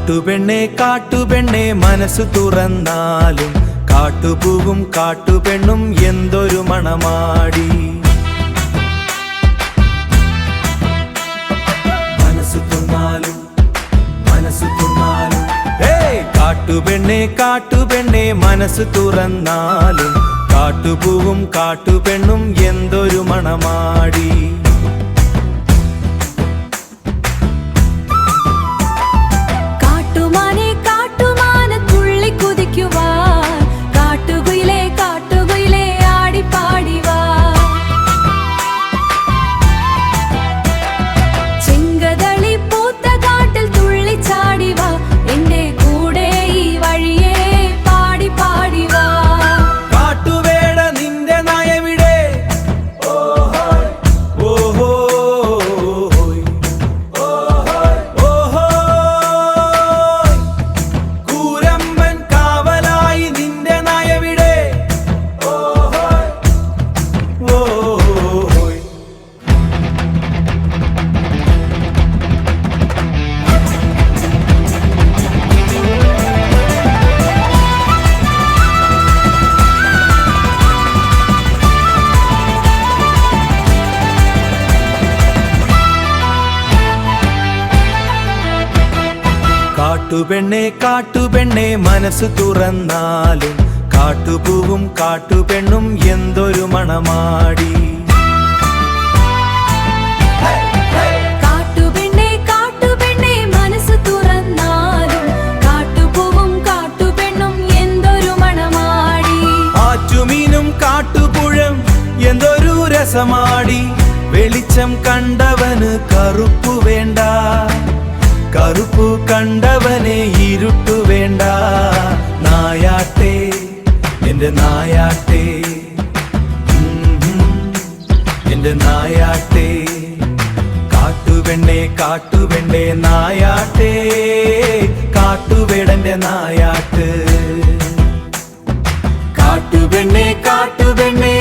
കാട്ടുപെണ്ണെ കാട്ടുപെണ്ണെ മനസ്സു തുറന്നാലും കാട്ടുപൂവും കാട്ടുപെണ്ണും എന്തൊരു മണമാടി. മനസ്സു തുറന്നാലും കാട്ടുപെണ്ണെ കാട്ടുപെണ്ണെ മനസ്സു തുറന്നാലും കാട്ടുപൂവും കാട്ടുപെണ്ണും എന്തൊരു മണമാടി. കാട്ടുപെണ്ണെ കാട്ടുപെണ്ണെ മനസ്സു തുറന്നാലും കാട്ടുപൂവും കാട്ടുപെണ്ണും എന്തൊരു മണമാടി. കാട്ടുപെണ്ണെ കാട്ടുപെണ്ണെ മനസ്സു തുറന്നാലും കാട്ടുപൂവും കാട്ടുപെണ്ണും എന്തൊരു മണമാടി. ആറ്റുമീനും കാട്ടുപുഴം എന്തൊരു രസമാടി. വെളിച്ചം കണ്ടവന് കറുപ്പു വേണ്ട, കറുപ്പു കണ്ടവനെ ഇരുട്ടു വേണ്ട. നായാട്ടേ എന്റെ നായാട്ടേ, എന്റെ നായാട്ടേ. കാട്ടുപെണ്ണെ കാട്ടുപെണ്ണെ നായാട്ടേ, കാട്ടുവേടന്റെ നായാട്ട്. കാട്ടുപെണ്ണെ കാട്ടുപെണ്ണെ